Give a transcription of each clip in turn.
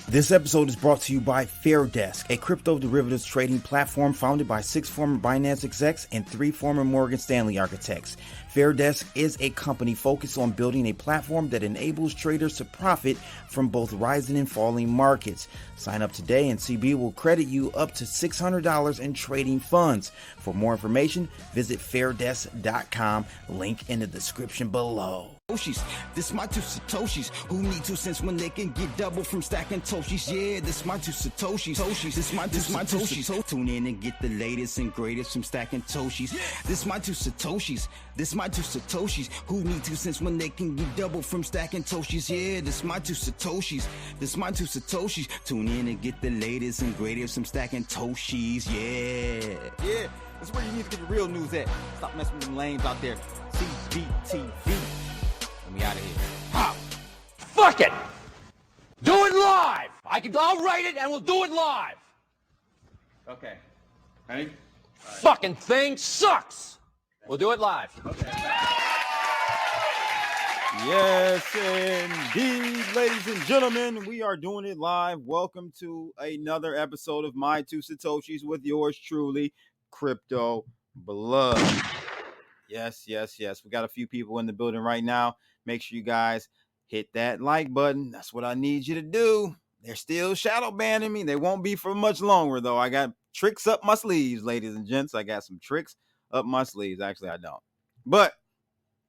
This episode is brought to you by FairDesk, a crypto derivatives trading platform founded by 6 former Binance execs and 3 former Morgan Stanley architects. FairDesk is a company focused on building a platform that enables traders to profit from both rising and falling markets. Sign up today and CB will credit you up to $600 in trading funds. For more information, visit fairdesk.com, link in the description below. This my two Satoshis who need 2 cents when they can get double from stacking Toshis. Yeah, this my two Satoshis. This my two Satoshis. Tune in and get the latest and greatest from stacking Toshis. This my two Satoshis. This my two Satoshis who need 2 cents when they can get double from stacking Toshis. Yeah, this my two Satoshis. This my two Satoshis. Tune in and get the latest and greatest from stacking Toshis. Yeah, that's where you need to get the real news at. Stop messing with them lames out there. CBTV. We out of here. Pop! Fuck it! Do it live! I'll write it and we'll do it live! Okay. Ready? Fucking thing sucks! We'll do it live. Okay. Yes, indeed, ladies and gentlemen, we are doing it live. Welcome to another episode of My Two Satoshis with yours truly, Crypto Blood. Yes. We got a few people in the building right now. Make sure you guys hit that like button. That's what I need you to do. They're still shadow banning me. They won't be for much longer, though. I got tricks up my sleeves, ladies and gents. I got some tricks up my sleeves. Actually, I don't. But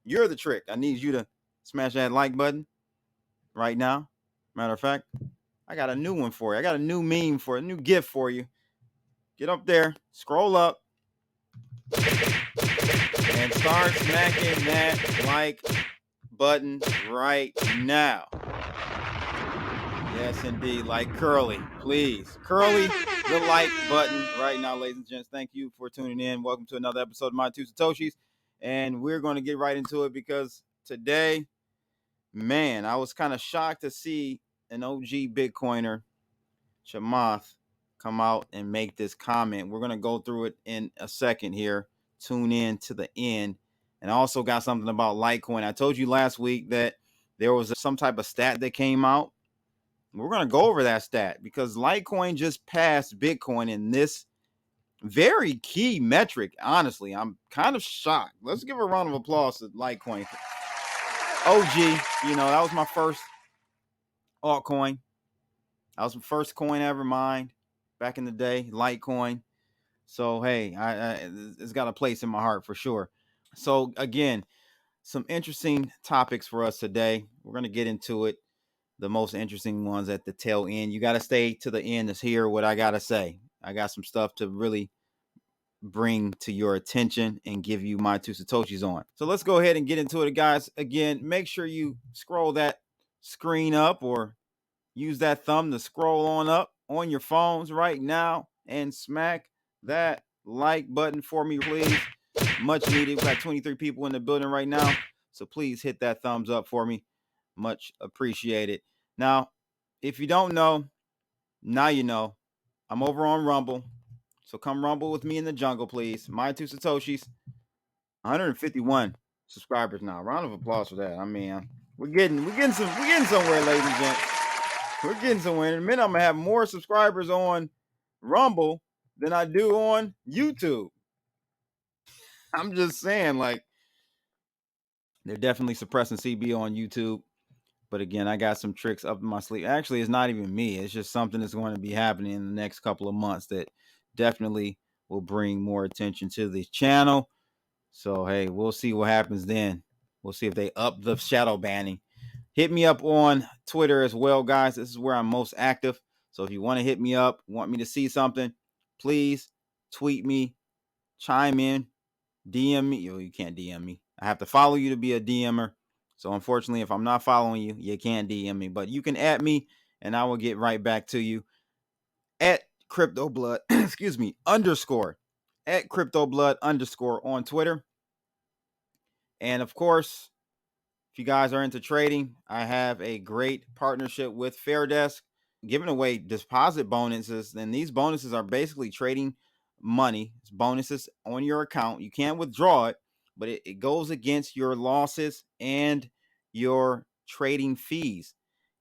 you're the trick. I need you to smash that like button right now. Matter of fact, I got a new one for you. I got a new meme for a new gift for you. Get up there, scroll up, and start smacking that like button right now. Yes, indeed. Like Curly, please. Curly, the like button right now, ladies and gents. Thank you for tuning in. Welcome to another episode of My Two Satoshis. And we're going to get right into it because today, man, I was kind of shocked to see an OG Bitcoiner, Chamath, come out and make this comment. We're going to go through it in a second here. Tune in to the end. And I also got something about Litecoin. I told you last week that there was some type of stat that came out. We're going to go over that stat because Litecoin just passed Bitcoin in this very key metric. Honestly, I'm kind of shocked. Let's give a round of applause to Litecoin. OG, that was my first altcoin. That was my first coin I ever mined back in the day, Litecoin. So, hey, it's got a place in my heart for sure. So, again, some interesting topics for us today. We're going to get into it. The most interesting ones at the tail end. You got to stay to the end to hear what I got to say. I got some stuff to really bring to your attention and give you my two Satoshis on. So let's go ahead and get into it, guys. Again, make sure you scroll that screen up or use that thumb to scroll on up on your phones right now and smack that like button for me, please. Much needed. We got 23 people in the building right now, so please hit that thumbs up for me. Much appreciated. Now, if you don't know, now you know. I'm over on Rumble, so come rumble with me in the jungle, please. My two Satoshis, 151 subscribers now. Round of applause for that. I mean, we're getting somewhere, ladies and gents. We're getting somewhere. In a minute, I'm gonna have more subscribers on Rumble than I do on YouTube. I'm just saying, like, they're definitely suppressing CB on YouTube. But again, I got some tricks up my sleeve. Actually, it's not even me. It's just something that's going to be happening in the next couple of months that definitely will bring more attention to the channel. So, hey, we'll see what happens then. We'll see if they up the shadow banning. Hit me up on Twitter as well, guys. This is where I'm most active. So if you want to hit me up, want me to see something, please tweet me, chime in, DM me. Yo, you can't DM me. I have to follow you to be a DMer. So unfortunately, if I'm not following you, you can't DM me. But you can add me, and I will get right back to you at CryptoBlood, excuse me, _ at CryptoBlood _ on Twitter. And of course, if you guys are into trading, I have a great partnership with FairDesk, giving away deposit bonuses. And these bonuses are basically trading money. It's bonuses on your account. You can't withdraw it, but it goes against your losses and your trading fees.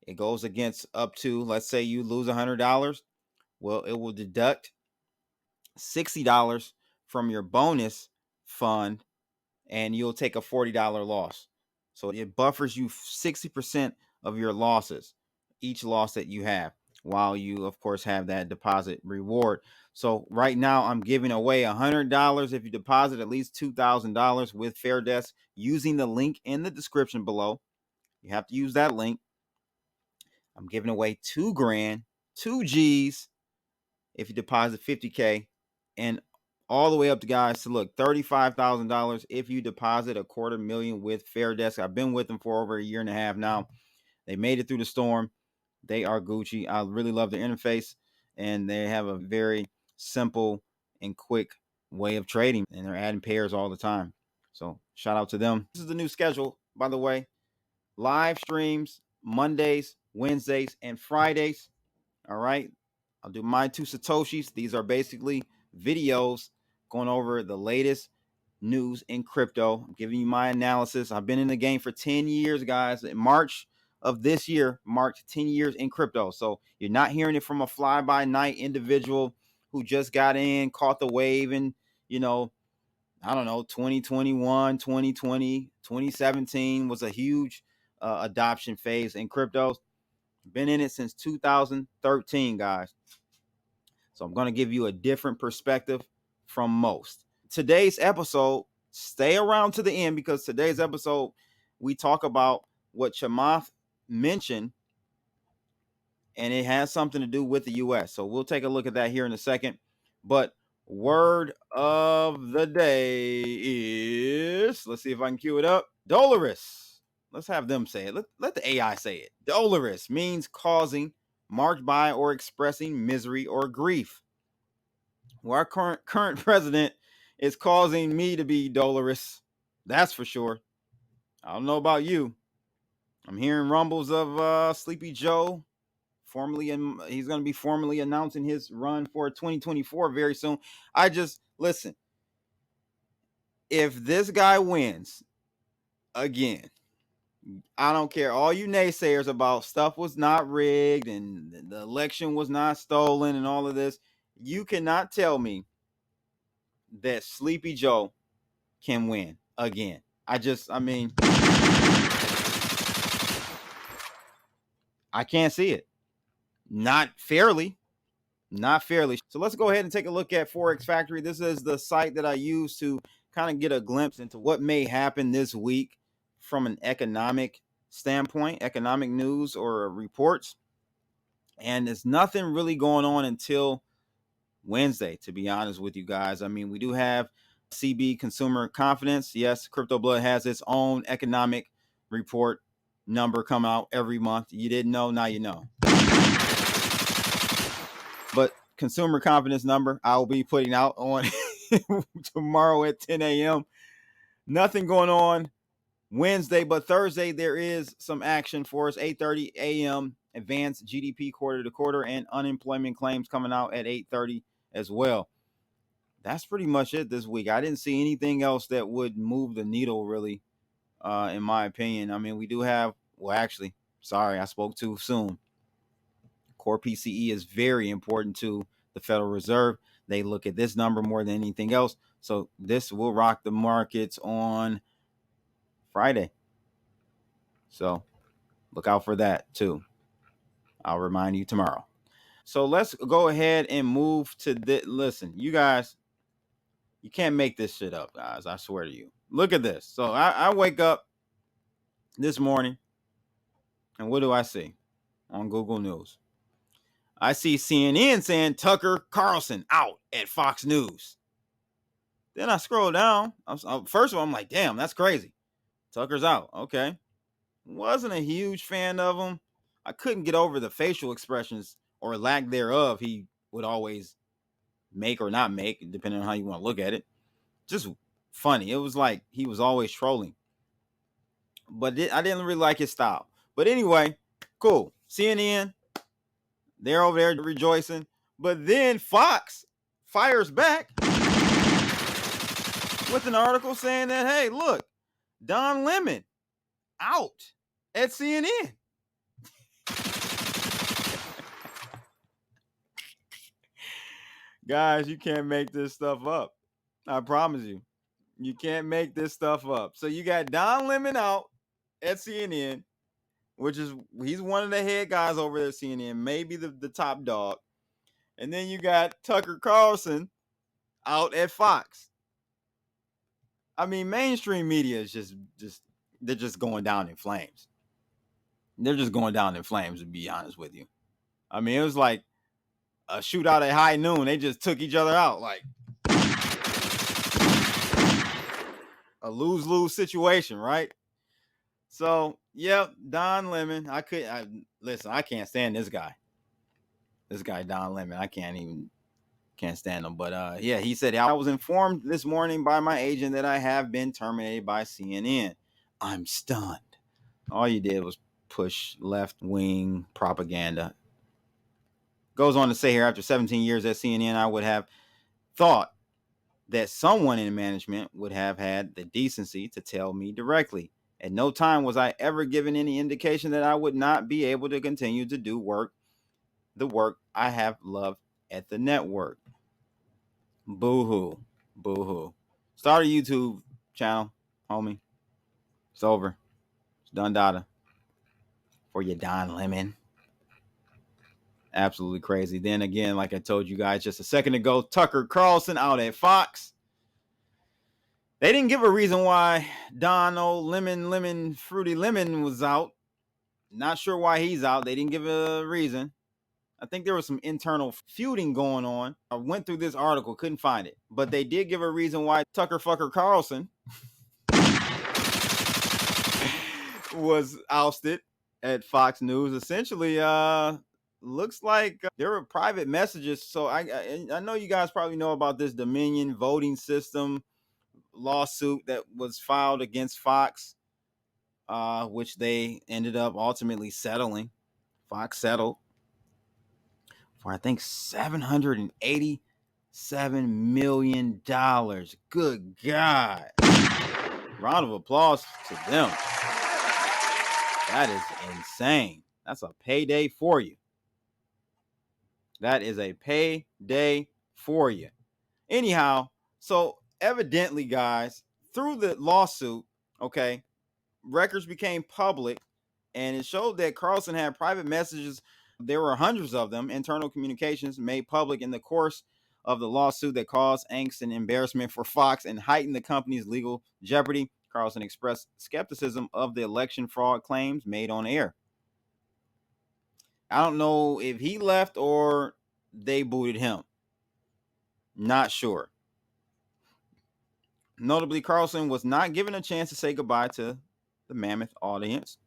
It goes against up to, let's say you lose $100. Well, it will deduct $60 from your bonus fund, and you'll take a $40 loss. So it buffers you 60% of your losses, each loss that you have, while you, of course, have that deposit reward. So right now, I'm giving away $100 if you deposit at least $2,000 with Fair Desk using the link in the description below. You have to use that link. I'm giving away $2,000, 2 G's if you deposit 50K, and all the way up to, guys, to look, $35,000 if you deposit $250,000 with Fair Desk. I've been with them for over a year and a half now. They made it through the storm. They are Gucci. I really love their interface, and they have a very simple and quick way of trading, and they're adding pairs all the time. So shout out to them. This is the new schedule, by the way. Live streams Mondays, Wednesdays, and Fridays. All right. I'll do my 2 Satoshis. These are basically videos going over the latest news in crypto. I'm giving you my analysis. I've been in the game for 10 years, guys. In March of this year marked 10 years in crypto. So you're not hearing it from a fly-by-night individual who just got in, caught the wave, and, I don't know, 2021, 2020, 2017 was a huge adoption phase in crypto. Been in it since 2013, guys. So I'm going to give you a different perspective from most. Today's episode, stay around to the end, because today's episode, we talk about what Chamath mentioned, and it has something to do with the U.S. So we'll take a look at that here in a second. But word of the day is, let's see if I can cue it up, dolorous. Let's have them say it. Let the AI say it. Dolorous means causing, marked by, or expressing misery or grief. Well, our current president is causing me to be dolorous. That's for sure. I don't know about you. I'm hearing rumbles of Sleepy Joe. He's going to be formally announcing his run for 2024 very soon. Listen. If this guy wins again, I don't care. All you naysayers about stuff was not rigged and the election was not stolen and all of this, you cannot tell me that Sleepy Joe can win again. I can't see it. Not fairly. So let's go ahead and take a look at Forex Factory. This is the site that I use to kind of get a glimpse into what may happen this week from an economic standpoint, economic news or reports. And there's nothing really going on until Wednesday, to be honest with you guys. I mean, we do have CB consumer confidence. Yes, Crypto Blood has its own economic report number come out every month. You didn't know, now you know. But consumer confidence number, I'll be putting out on tomorrow at 10 a.m. Nothing going on Wednesday, but Thursday there is some action for us. 8:30 a.m. advanced GDP quarter to quarter and unemployment claims coming out at 8:30 as well. That's pretty much it this week. I didn't see anything else that would move the needle, really, in my opinion. I mean, we do have, sorry, I spoke too soon. Core PCE is very important to the Federal Reserve. They look at this number more than anything else. So this will rock the markets on Friday. So look out for that too. I'll remind you tomorrow. So let's go ahead and move to this. Listen, you guys, you can't make this shit up, guys. I swear to you. Look at this. So I wake up this morning, and what do I see on Google News? I see CNN saying Tucker Carlson out at Fox News. Then I scroll down. First of all, I'm like, damn, that's crazy. Tucker's out. Okay. Wasn't a huge fan of him. I couldn't get over the facial expressions or lack thereof he would always make or not make, depending on how you want to look at it. Just funny. It was like he was always trolling. But I didn't really like his style. But anyway, cool. CNN, they're over there rejoicing. But then Fox fires back with an article saying that, hey, look, Don Lemon out at CNN. Guys, you can't make this stuff up. I promise you. You can't make this stuff up. So you got Don Lemon out at CNN, which is he's one of the head guys over there at CNN, maybe the top dog. And then you got Tucker Carlson out at Fox. I mean, mainstream media is just they're just going down in flames. They're just going down in flames, to be honest with you. I mean, it was like a shootout at high noon. They just took each other out, like a lose-lose situation, right? So, yep, Don Lemon. I can't stand this guy. This guy, Don Lemon. I can't stand him. But yeah, he said, I was informed this morning by my agent that I have been terminated by CNN. I'm stunned. All you did was push left-wing propaganda. Goes on to say here, after 17 years at CNN, I would have thought that someone in management would have had the decency to tell me directly. At no time was I ever given any indication that I would not be able to continue to do the work I have loved at the network. Boo-hoo. Boo-hoo. Start a YouTube channel, homie. It's over. It's done data. For your Don Lemon. Absolutely crazy. Then again, like I told you guys just a second ago, Tucker Carlson out at Fox. They didn't give a reason why Donald Lemon, Fruity Lemon was out. Not sure why he's out. They didn't give a reason. I think there was some internal feuding going on. I went through this article, couldn't find it. But they did give a reason why Tucker Fucker Carlson was ousted at Fox News. Essentially, looks like there were private messages. So I know you guys probably know about this Dominion voting system lawsuit that was filed against Fox, which they ended up ultimately settling. Fox settled for I think $787 million. Good God. Round of applause to them. That is insane. That's a payday for you. That is a payday for you. Anyhow, so evidently, guys, through the lawsuit, okay, records became public, and it showed that Carlson had private messages. There were hundreds of them, internal communications made public in the course of the lawsuit that caused angst and embarrassment for Fox and heightened the company's legal jeopardy. Carlson expressed skepticism of the election fraud claims made on air. I don't know if he left or they booted him. Not sure. Notably, Carlson was not given a chance to say goodbye to the mammoth audience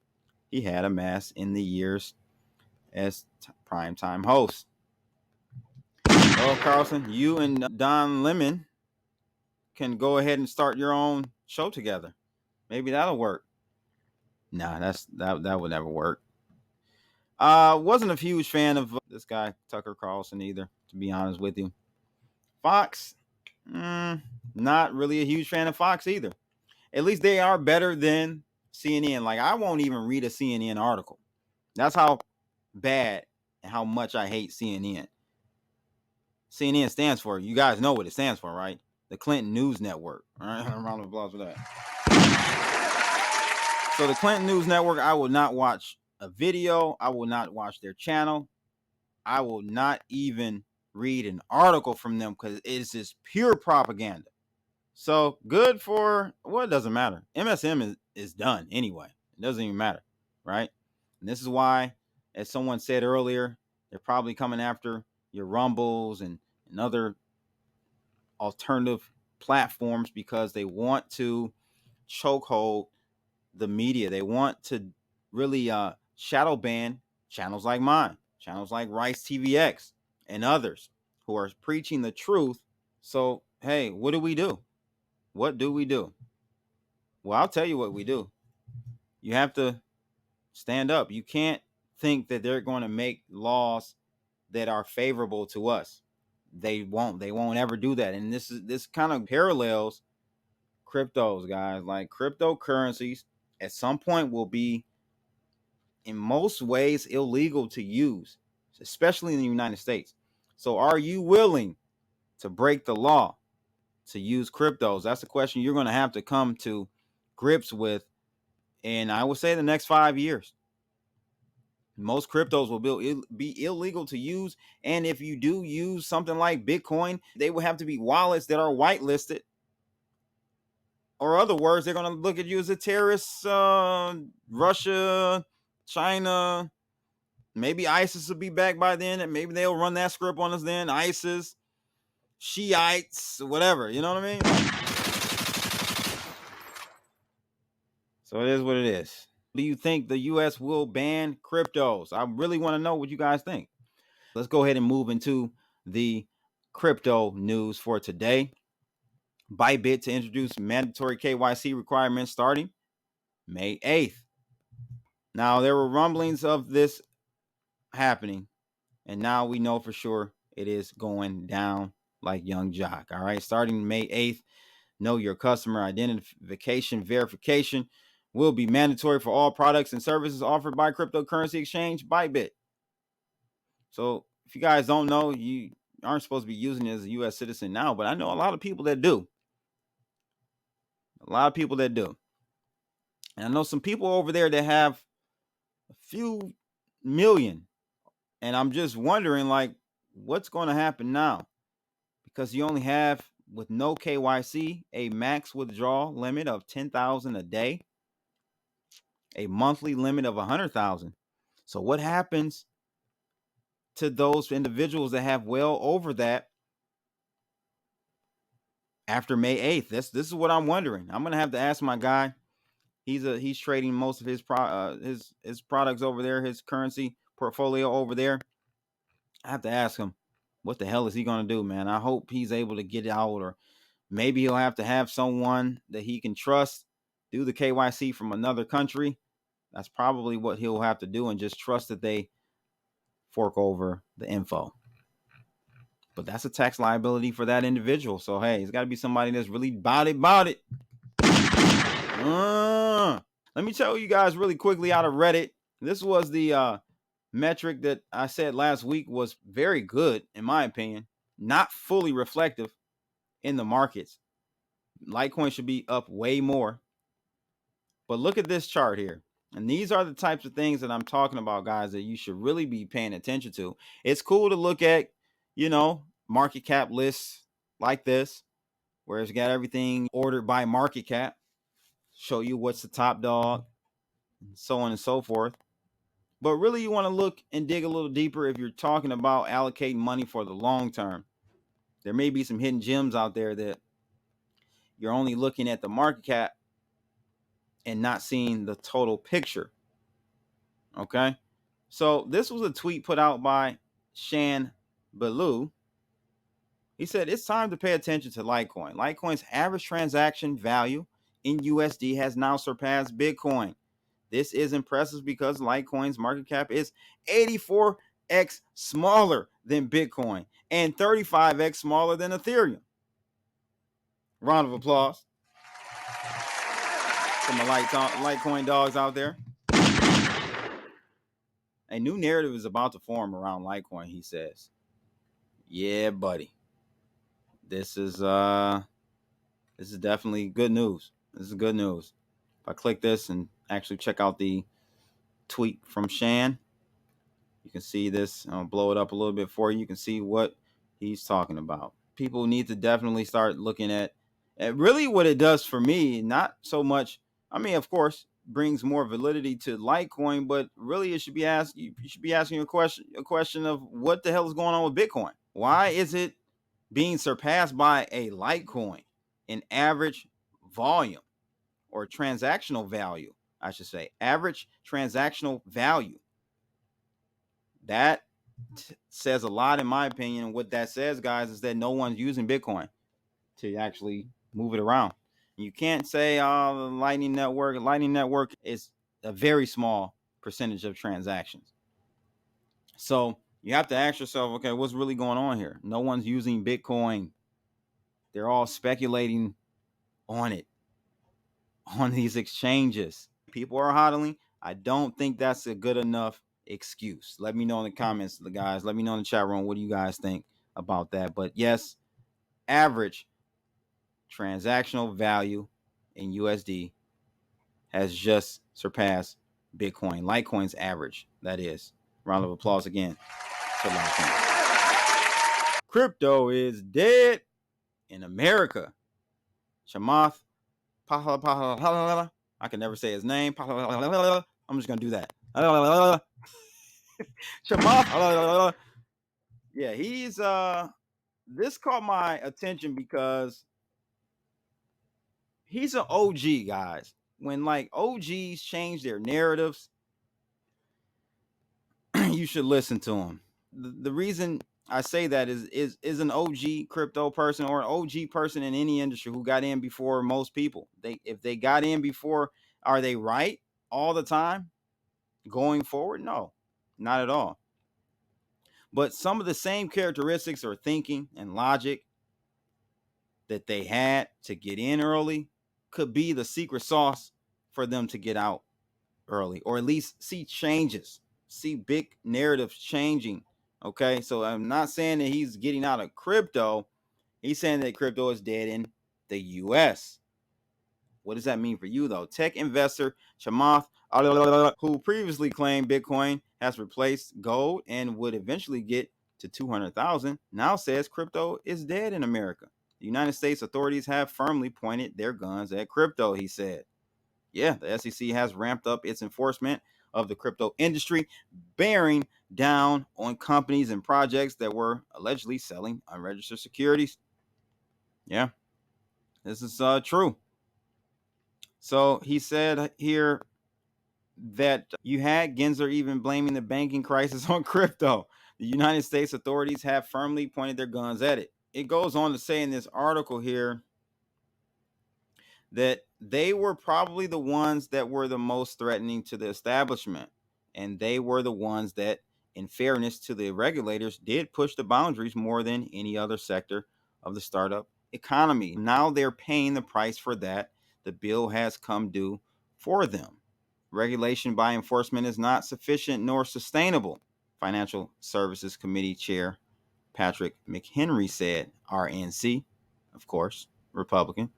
he had amassed in the years as primetime host. Well, Carlson, you and Don Lemon can go ahead and start your own show together. Maybe that'll work. Nah, that would never work. Wasn't a huge fan of this guy, Tucker Carlson, either, to be honest with you. Fox, not really a huge fan of Fox either. At least they are better than CNN. Like, I won't even read a CNN article. That's how bad and how much I hate CNN. CNN stands for, you guys know what it stands for, right? The Clinton News Network. All right, a round of applause for that. So the Clinton News Network, I will not watch a video. I will not watch their channel. I will not even read an article from them because it's just pure propaganda. So good for, well, it doesn't matter. MSM is done anyway. It doesn't even matter, right? And this is why, as someone said earlier, they're probably coming after your Rumbles and other alternative platforms because they want to chokehold the media. They want to really shadow ban channels like mine, channels like Rice TVX and others who are preaching the truth. So, hey, what do we do? What do we do? Well, I'll tell you what we do. You have to stand up. You can't think that they're going to make laws that are favorable to us. They won't ever do that. And this kind of parallels cryptos, guys. Like, cryptocurrencies at some point will be in most ways illegal to use, especially in the United States. So are you willing to break the law to use cryptos? That's a question you're going to have to come to grips with. And I would say the next 5 years, most cryptos will be illegal to use. And if you do use something like Bitcoin, they will have to be wallets that are whitelisted. Or other words, they're going to look at you as a terrorist. Russia, China, maybe ISIS will be back by then, and maybe they'll run that script on us then. ISIS, Shiites, whatever. You know what I mean? So it is what it is. Do you think the U.S. will ban cryptos? I really want to know what you guys think. Let's go ahead and move into the crypto news for today. Bybit to introduce mandatory KYC requirements starting May 8th. Now, there were rumblings of this happening, and now we know for sure it is going down like Young Jock. All right, starting May 8th, know your customer identification verification will be mandatory for all products and services offered by cryptocurrency exchange Bybit. So if you guys don't know, you aren't supposed to be using it as a U.S. citizen now, but I know a lot of people that do. And I know some people over there that have a few million. And I'm just wondering, like, what's going to happen now? Because you only have, with no KYC, a max withdrawal limit of $10,000 a day, a monthly limit of $100,000. So what happens to those individuals that have well over that after May 8th? This is what I'm wondering. I'm gonna have to ask my guy. He's trading most of his products over there, his currency portfolio over there. I have to ask him, what the hell is he gonna do, man? I hope he's able to get out, or maybe he'll have to have someone that he can trust do the KYC from another country. That's probably what he'll have to do, and just trust that they fork over the info. But that's a tax liability for that individual. So, hey, it's got to be somebody that's really about it. Let me tell you guys really quickly out of Reddit. This was the metric that I said last week was very good, in my opinion. Not fully reflective in the markets. Litecoin should be up way more. But look at this chart here. And these are the types of things that I'm talking about, guys, that you should really be paying attention to. It's cool to look at, market cap lists like this, where it's got everything ordered by market cap, show you what's the top dog, and so on and so forth. But really, you want to look and dig a little deeper if you're talking about allocating money for the long term. There may be some hidden gems out there that you're only looking at the market cap and not seeing the total picture. Okay? So this was a tweet put out by Shan Belu. He said, it's time to pay attention to Litecoin. Litecoin's average transaction value in USD has now surpassed Bitcoin. This is impressive because Litecoin's market cap is 84x smaller than Bitcoin and 35x smaller than Ethereum. Round of applause from the Litecoin dogs out there. A new narrative is about to form around Litecoin, he says. Yeah, buddy. This is definitely good news. This is good news. If I click this and actually check out the tweet from Shan, you can see this. I'll blow it up a little bit for you. You can see what he's talking about. People need to definitely start looking at really what it does for me. Not so much. I mean, of course, brings more validity to Litecoin, but really, it should be asked. You should be asking a question of what the hell is going on with Bitcoin? Why is it being surpassed by a Litecoin in average volume or transactional value? I should say average transactional value. That says a lot, in my opinion. And what that says, guys, is that no one's using Bitcoin to actually move it around. You can't say, the Lightning Network. Lightning Network is a very small percentage of transactions. So you have to ask yourself, okay, what's really going on here? No one's using Bitcoin. They're all speculating on it, on these exchanges. People are hodling. I don't think that's a good enough excuse. Let me know in the comments, guys. Let me know in the chat room, what do you guys think about that? But yes, average transactional value in USD has just surpassed Bitcoin. Litecoin's average, that is. Round of applause again to Litecoin. Crypto is dead in America. Chamath, I can never say his name. I'm just going to do that. Chamath, yeah, he's, this caught my attention because he's an OG, guys. When like OGs change their narratives, you should listen to him. The reason I say that is an OG crypto person or an OG person in any industry who got in before most people. If they got in before, are they right all the time going forward? No, not at all. But some of the same characteristics or thinking and logic that they had to get in early could be the secret sauce for them to get out early, or at least see changes, see big narratives changing. Okay, so I'm not saying that he's getting out of crypto. He's saying that crypto is dead in the US. What does that mean for you, though? Tech investor Chamath, who previously claimed Bitcoin has replaced gold and would eventually get to 200,000, now says crypto is dead in America. The United States authorities have firmly pointed their guns at crypto, he said. Yeah, the SEC has ramped up its enforcement of the crypto industry, bearing down on companies and projects that were allegedly selling unregistered securities. Yeah, this is true. So he said here that you had Gensler even blaming the banking crisis on crypto. The United States authorities have firmly pointed their guns at it. It goes on to say in this article here that they were probably the ones that were the most threatening to the establishment. And they were the ones that, in fairness to the regulators, did push the boundaries more than any other sector of the startup economy. Now they're paying the price for that. The bill has come due for them. Regulation by enforcement is not sufficient nor sustainable, Financial Services Committee Chair Patrick McHenry said. RNC, of course, Republican,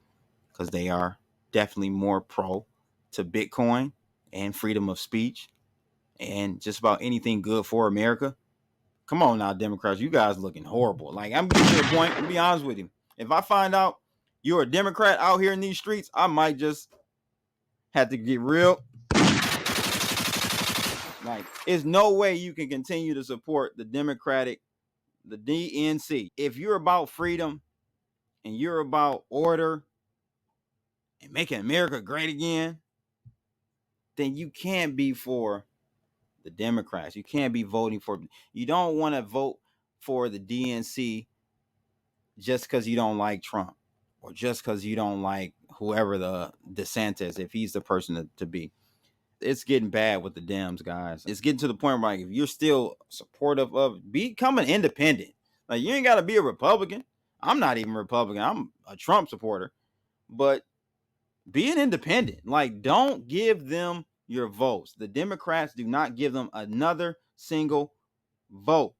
because they are definitely more pro to Bitcoin and freedom of speech and just about anything good for America. Come on now, Democrats, you guys looking horrible. Like, I'm getting to the point, to be honest with you. If I find out you're a Democrat out here in these streets, I might just have to get real. Like, there's no way you can continue to support the DNC. If you're about freedom and you're about order and making America great again, then you can't be for the Democrats. You can't be voting for. You don't want to vote for the DNC just because you don't like Trump or just because you don't like whoever the DeSantis, if he's the person to be. It's getting bad with the Dems, guys. It's getting to the point where, like, if you're still supportive of, become an independent. Like, you ain't got to be a Republican. I'm not even a Republican. I'm a Trump supporter. But be an independent. Like, don't give them your votes. The Democrats do not give them another single vote.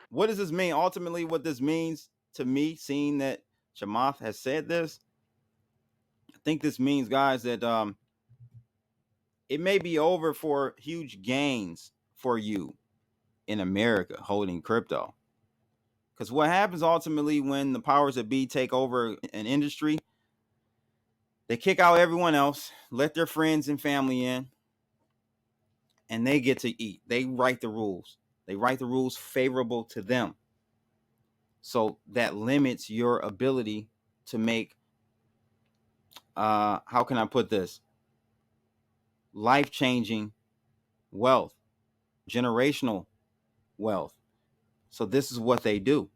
What does this mean? Ultimately, what this means to me, seeing that Chamath has said this, I think this means, guys, that it may be over for huge gains for you in America holding crypto. Because what happens ultimately when the powers that be take over an industry, they kick out everyone else, let their friends and family in, and they get to eat. They write the rules. They write the rules favorable to them. So that limits your ability to make, how can I put this? Life-changing wealth, generational wealth. So this is what they do.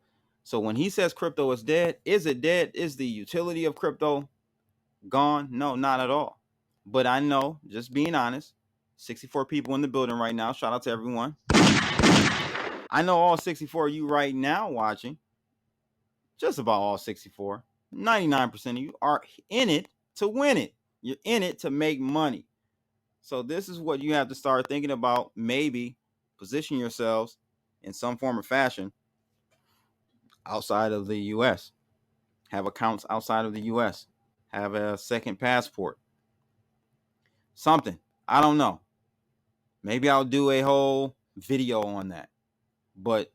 So when he says crypto is dead, is it dead? Is the utility of crypto gone? No, not at all. But I know, just being honest, 64 people in the building right now. Shout out to everyone. I know all 64 of you right now watching, just about all 64, 99% of you are in it to win it. You're in it to make money. So this is what you have to start thinking about. Maybe position yourselves in some form or fashion outside of the U.S., have accounts outside of the U.S., have a second passport, something. I don't know. Maybe I'll do a whole video on that. But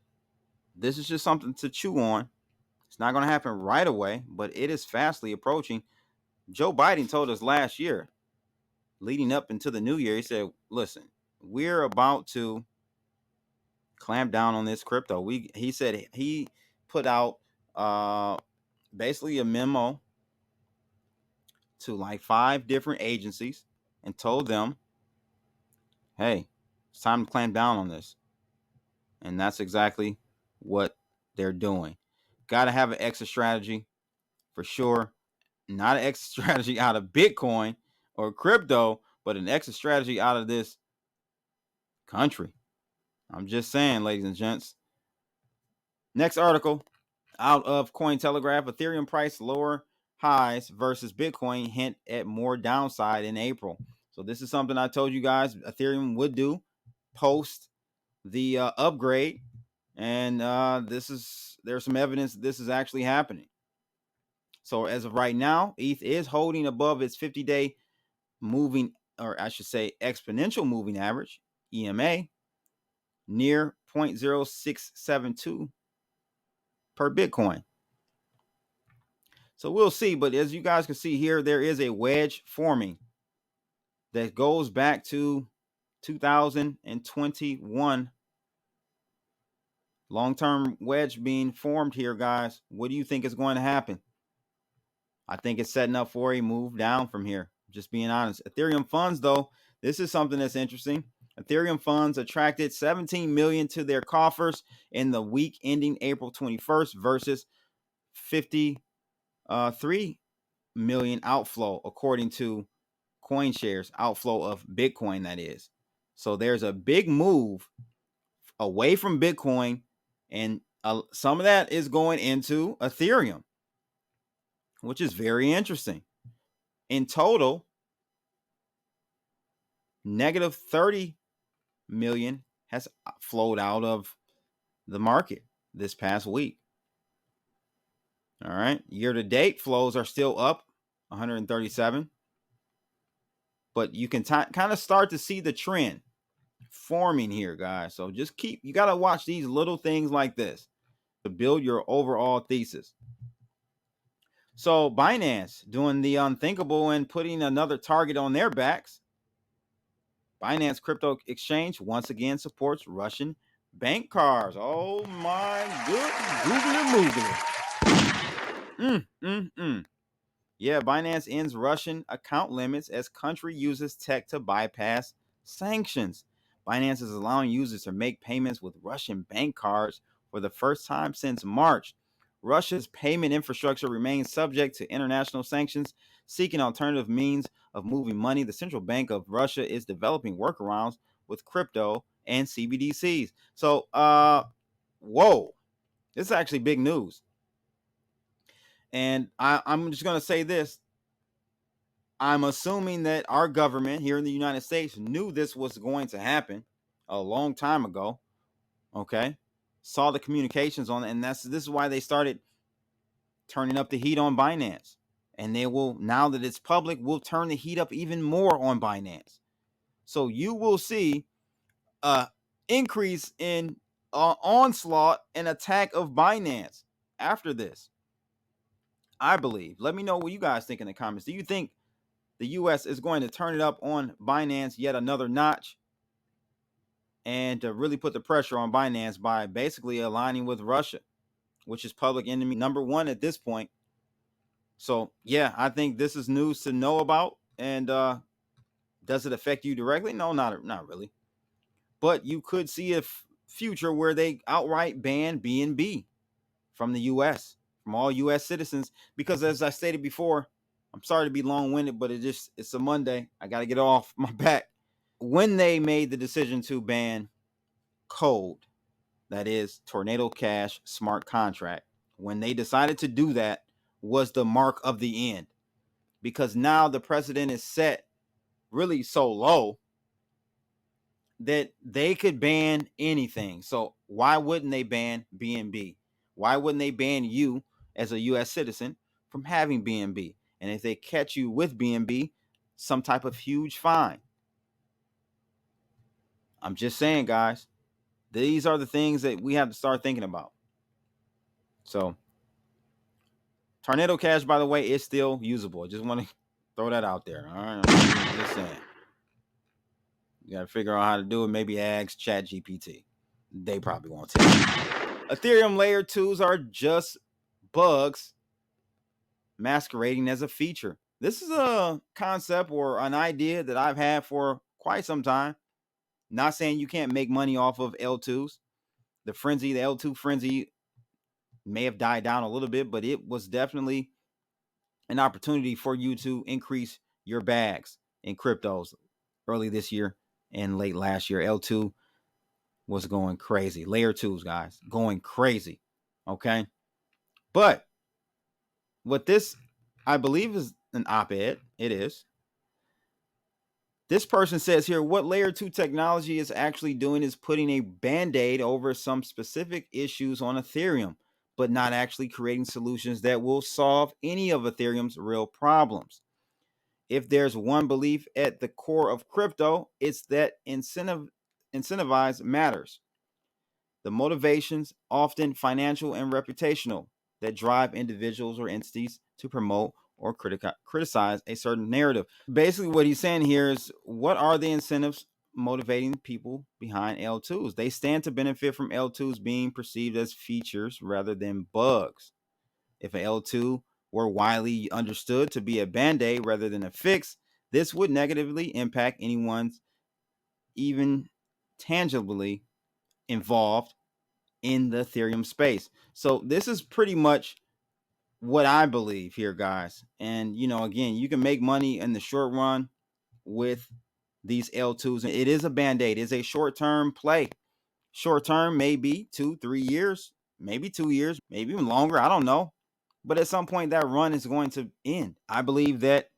this is just something to chew on. It's not going to happen right away, but it is fastly approaching. Joe Biden told us last year, leading up into the new year, he said, listen, we're about to clamp down on this crypto. He said he put out basically a memo to like 5 different agencies and told them, hey, it's time to clamp down on this. And that's exactly what they're doing. Got to have an exit strategy for sure. Not an exit strategy out of Bitcoin or crypto, but an exit strategy out of this country. I'm just saying, ladies and gents. Next article out of Cointelegraph, Ethereum price lower highs versus Bitcoin hint at more downside in April. So this is something I told you guys Ethereum would do post the upgrade. And there's some evidence this is actually happening. So as of right now, ETH is holding above its 50-day moving, or I should say exponential moving average, EMA, near 0.0672 per Bitcoin. So we'll see. But as you guys can see here, there is a wedge forming that goes back to 2021. Long-term wedge being formed here, guys. What do you think is going to happen? I think it's setting up for a move down from here. Just being honest. Ethereum funds, though, this is something that's interesting. Ethereum funds attracted 17 million to their coffers in the week ending April 21st versus 53 million outflow, according to CoinShares, outflow of Bitcoin, that is. So there's a big move away from Bitcoin, and some of that is going into Ethereum, which is very interesting. In total, negative 30 million has flowed out of the market this past week. All right. Year to date flows are still up 137. But you can kind of start to see the trend forming here, guys. So just you got to watch these little things like this to build your overall thesis. So Binance doing the unthinkable and putting another target on their backs. Binance Crypto Exchange once again supports Russian bank cards. Oh my good googly moogly. Yeah, Binance ends Russian account limits as country uses tech to bypass sanctions. Binance is allowing users to make payments with Russian bank cards for the first time since March. Russia's payment infrastructure remains subject to international sanctions. Seeking alternative means of moving money, the Central Bank of Russia is developing workarounds with crypto and CBDCs. So, whoa, this is actually big news. And I'm just going to say this. I'm assuming that our government here in the United States knew this was going to happen a long time ago. Okay. Saw the communications on it. And this is why they started turning up the heat on Binance. And they will, now that it's public, will turn the heat up even more on Binance. So you will see an increase in onslaught and attack of Binance after this, I believe. Let me know what you guys think in the comments. Do you think the U.S. is going to turn it up on Binance yet another notch and to really put the pressure on Binance by basically aligning with Russia, which is public enemy number one at this point? So, yeah, I think this is news to know about. And does it affect you directly? No, not really. But you could see a future where they outright ban BNB from the U.S., from all U.S. citizens, because as I stated before, I'm sorry to be long-winded, but it's a Monday. I got to get off my back. When they made the decision to ban Code, that is Tornado Cash smart contract, when they decided to do that was the mark of the end, because now the precedent is set really so low that they could ban anything. So why wouldn't they ban BNB? Why wouldn't they ban you as a U.S. citizen from having BNB? And if they catch you with BNB, some type of huge fine. I'm just saying, guys, these are the things that we have to start thinking about. So Tornado Cash, by the way, is still usable. I just want to throw that out there. All right. I'm just saying. You got to figure out how to do it. Maybe ask ChatGPT. They probably won't tell you. Ethereum layer 2s are just bugs masquerading as a feature. This is a concept or an idea that I've had for quite some time. Not saying you can't make money off of L2s. The L2 frenzy may have died down a little bit, but it was definitely an opportunity for you to increase your bags in cryptos early this year and late last year. L2 was going crazy. Layer 2s, guys, going crazy. Okay. But what this, I believe, is an op-ed. It is. This person says here, what layer 2 technology is actually doing is putting a band-aid over some specific issues on Ethereum, but not actually creating solutions that will solve any of Ethereum's real problems. If there's one belief at the core of crypto, it's that incentivize matters. The motivations, often financial and reputational, that drive individuals or entities to promote or criticize a certain narrative. Basically, what he's saying here is, what are the incentives motivating people behind L2s? They stand to benefit from L2s being perceived as features rather than bugs. If an L2 were widely understood to be a band-aid rather than a fix, this would negatively impact anyone's even tangibly involved in the Ethereum space. So this is pretty much what I believe here, guys. And, again, you can make money in the short run with these L2s. It is a band-aid. It's a short-term play. Short-term, maybe 2-3 years, maybe 2 years, maybe even longer. I don't know. But at some point, that run is going to end. I believe that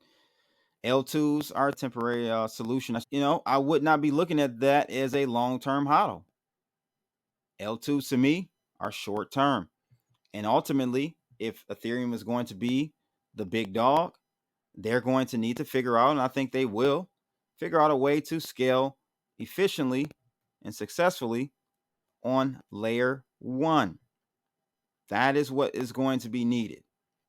L2s are a temporary solution. I would not be looking at that as a long-term hodl. L2s to me are short-term. And ultimately, if Ethereum is going to be the big dog, they're going to need to figure out, and I think they will, figure out a way to scale efficiently and successfully on layer 1. That is what is going to be needed.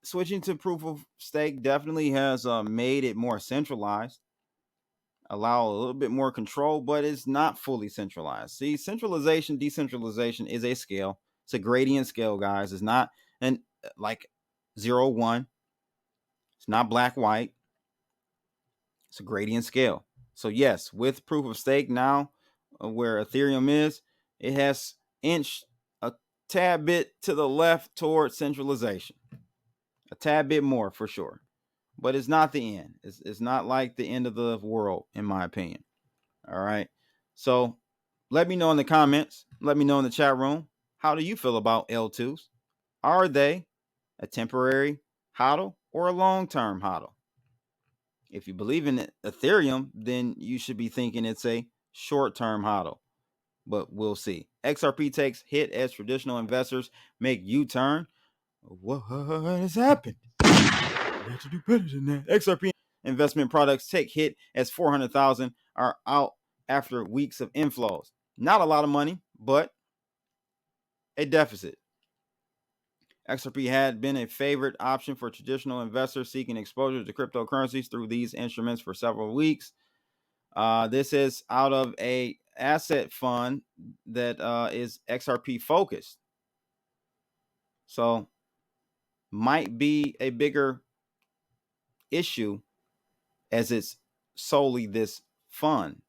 Switching to proof of stake definitely has made it more centralized, allow a little bit more control, but it's not fully centralized. See, centralization, decentralization is a scale. It's a gradient scale, guys. It's not like 0-1. It's not black white. It's a gradient scale. So yes, with proof of stake now, where Ethereum is, it has inched a tad bit to the left towards centralization. A tad bit more for sure. But it's not the end. It's not like the end of the world, in my opinion. All right. So let me know in the comments. Let me know in the chat room. How do you feel about L2s? Are they a temporary hodl or a long-term hodl? If you believe in Ethereum, then you should be thinking it's a short-term hodl. But we'll see. XRP takes hit as traditional investors make U-turn. What has happened? You have to do better than that. XRP investment products take hit as 400,000 are out after weeks of inflows. Not a lot of money, but a deficit. XRP had been a favorite option for traditional investors seeking exposure to cryptocurrencies through these instruments for several weeks. This is out of a asset fund that is XRP focused. So might be a bigger issue as it's solely this fund,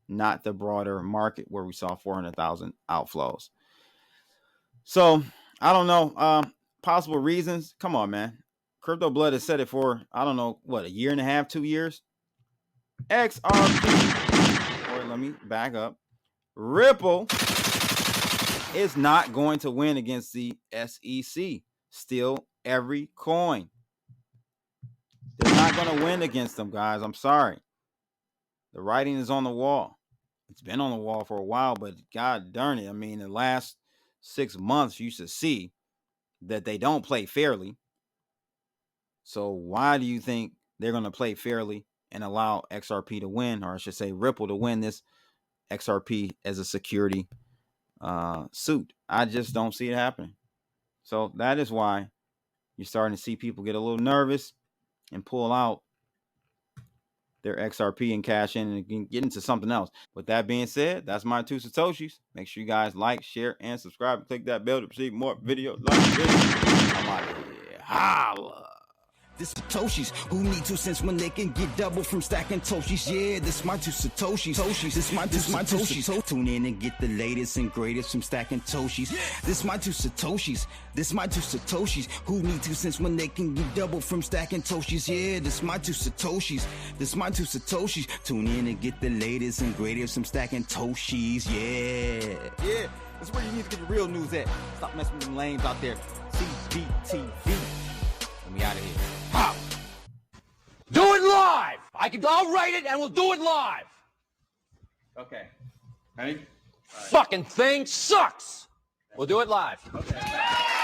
not the broader market where we saw 400,000 outflows. So I don't know. Possible reasons. Come on, man. Crypto Blood has said it for, I don't know, what, a year and a half, 2 years? XRP. Or let me back up. Ripple is not going to win against the SEC. Steal every coin. They're not going to win against them, guys. I'm sorry. The writing is on the wall. It's been on the wall for a while, but God darn it. I mean, the last 6 months, you should see that they don't play fairly. So why do you think they're going to play fairly and allow XRP to win, or I should say Ripple to win this XRP as a security suit? I just don't see it happening. So that is why you're starting to see people get a little nervous and pull out their XRP and cash in and get into something else. With that being said, that's my 2 Satoshis. Make sure you guys like, share, and subscribe. Click that bell to receive more videos like this. I'm out of here. Holla. This Satoshis who need 2 cents when they can get double from stacking Toshis. Yeah, this my 2 Satoshis. This my 2 Satoshis. So tune in and get the latest and greatest from stacking Toshis. This my 2 Satoshis. This my 2 Satoshis who need 2 cents when they can get double from stacking Toshis. Yeah, this my 2 Satoshis. This my 2 Satoshis. Tune in and get the latest and greatest from stacking Toshis. Yeah, that's where you need to get the real news at. Stop messing with them lames out there. CBTV. And we out of here. How? Do it live! I'll write it and we'll do it live! Okay. Ready? Fucking thing sucks! We'll do it live. Okay.